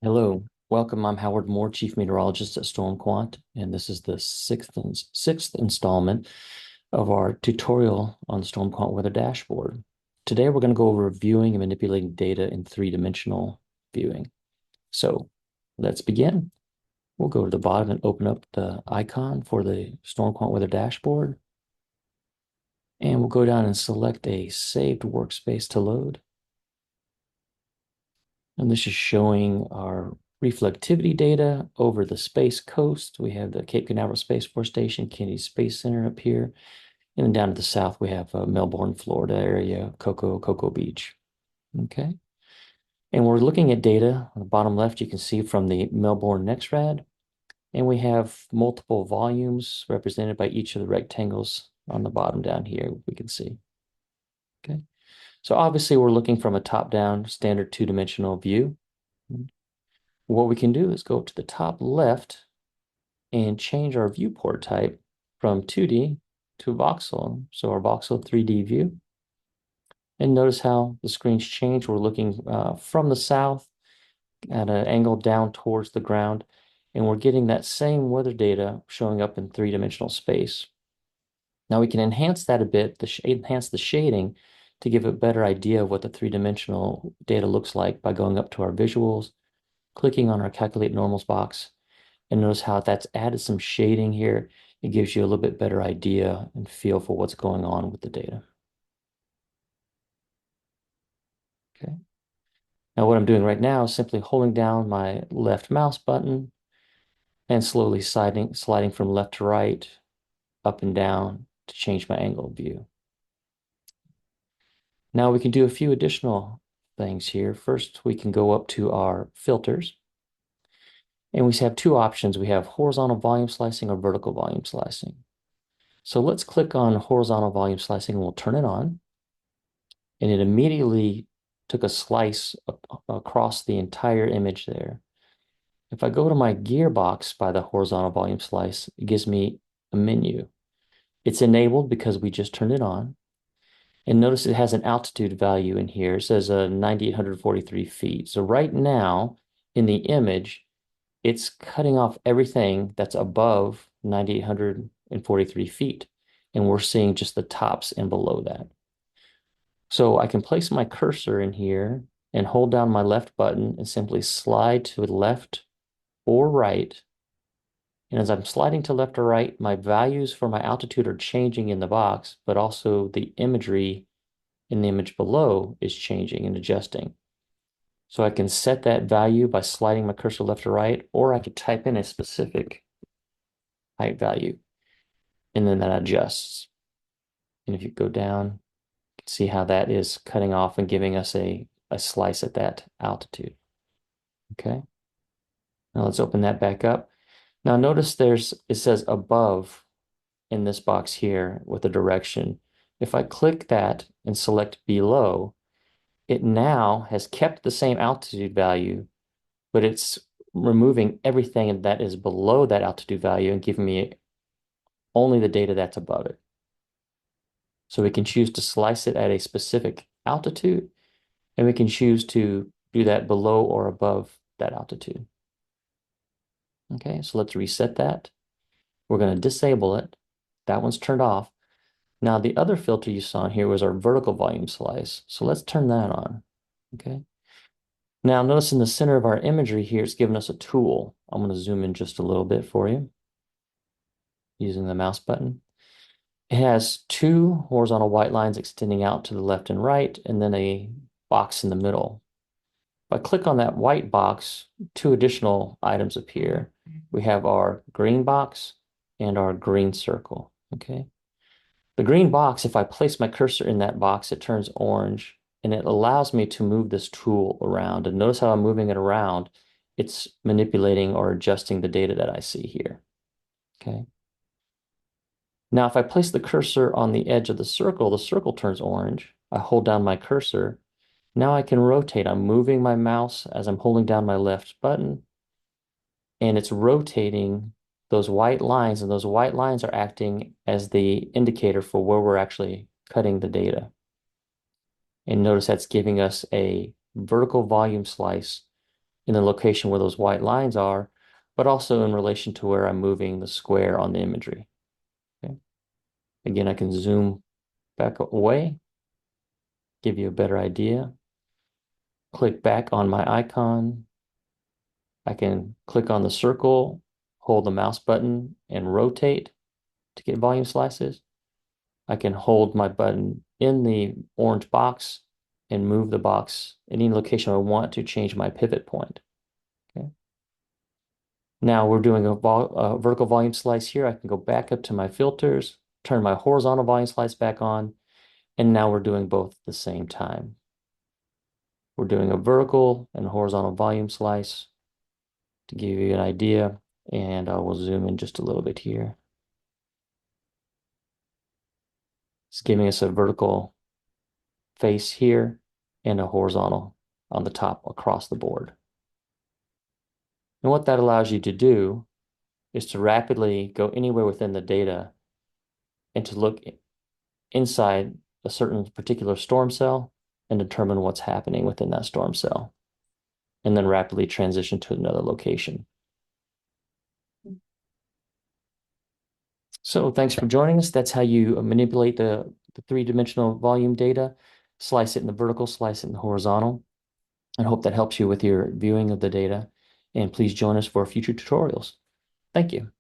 Hello, welcome. I'm Howard Moore, Chief Meteorologist at StormQuant, and this is the sixth installment of our tutorial on the StormQuant weather dashboard. Today, we're going to go over viewing and manipulating data in three-dimensional viewing. So let's begin. We'll go to the bottom and open up the icon for the StormQuant weather dashboard, and we'll go down and select a saved workspace to load. And this is showing our reflectivity data over the Space Coast. We have the Cape Canaveral Space Force Station, Kennedy Space Center up here. And then down to the south, we have Melbourne, Florida area, Cocoa Beach. Okay. And we're looking at data on the bottom left, you can see from the Melbourne NexRad. And we have multiple volumes represented by each of the rectangles on the bottom down here, we can see. Okay. So obviously we're looking from a top-down standard two-dimensional view. What we can do is go to the top left and change our viewport type from 2D to voxel. So our voxel 3D view. And notice how the screens change. We're looking from the south at an angle down towards the ground, and we're getting that same weather data showing up in three-dimensional space. Now we can enhance that a bit, enhance the shading to give a better idea of what the three-dimensional data looks like by going up to our visuals, clicking on our calculate normals box, and notice how that's added some shading here. It gives you a little bit better idea and feel for what's going on with the data. Okay. Now what I'm doing right now is simply holding down my left mouse button and slowly sliding from left to right, up and down to change my angle of view. Now we can do a few additional things here. First, we can go up to our filters. And we have two options. We have horizontal volume slicing or vertical volume slicing. So let's click on horizontal volume slicing and we'll turn it on. And it immediately took a slice across the entire image there. If I go to my gearbox by the horizontal volume slice, it gives me a menu. It's enabled because we just turned it on. And notice it has an altitude value in here. It says 9,843 feet. So right now in the image, it's cutting off everything that's above 9,843 feet. And we're seeing just the tops and below that. So I can place my cursor in here and hold down my left button and simply slide to the left or right. And as I'm sliding to left or right, my values for my altitude are changing in the box, but also the imagery in the image below is changing and adjusting. So I can set that value by sliding my cursor left or right, or I could type in a specific height value, and then that adjusts. And if you go down, you can see how that is cutting off and giving us a slice at that altitude. Okay. Now let's open that back up. Now notice it says above in this box here with the direction. If I click that and select below, it now has kept the same altitude value, but it's removing everything that is below that altitude value and giving me only the data that's above it. So we can choose to slice it at a specific altitude, and we can choose to do that below or above that altitude. Okay, so let's reset that. We're going to disable it. That one's turned off. Now the other filter you saw in here was our vertical volume slice. So let's turn that on. Okay. Now notice in the center of our imagery here, it's given us a tool. I'm going to zoom in just a little bit for you using the mouse button. It has two horizontal white lines extending out to the left and right, and then a box in the middle. If I click on that white box, two additional items appear. We have our green box and our green circle. Okay. The green box, if I place my cursor in that box, it turns orange, and it allows me to move this tool around. And notice how I'm moving it around. It's manipulating or adjusting the data that I see here. Okay. Now, if I place the cursor on the edge of the circle turns orange. I hold down my cursor. Now I can rotate. I'm moving my mouse as I'm holding down my left button, and it's rotating those white lines, and those white lines are acting as the indicator for where we're actually cutting the data. And notice that's giving us a vertical volume slice in the location where those white lines are, but also in relation to where I'm moving the square on the imagery. Okay. Again, I can zoom back away, give you a better idea. Click back on my icon. I can click on the circle, hold the mouse button, and rotate to get volume slices. I can hold my button in the orange box and move the box any location I want to change my pivot point. Okay. Now we're doing a vertical volume slice here. I can go back up to my filters, turn my horizontal volume slice back on, and now we're doing both at the same time. We're doing a vertical and horizontal volume slice to give you an idea, and I will zoom in just a little bit here. It's giving us a vertical face here and a horizontal on the top across the board. And what that allows you to do is to rapidly go anywhere within the data and to look inside a certain particular storm cell and determine what's happening within that storm cell, and then rapidly transition to another location. So thanks for joining us. That's how you manipulate the three-dimensional volume data, slice it in the vertical, slice it in the horizontal. I hope that helps you with your viewing of the data. And please join us for future tutorials. Thank you.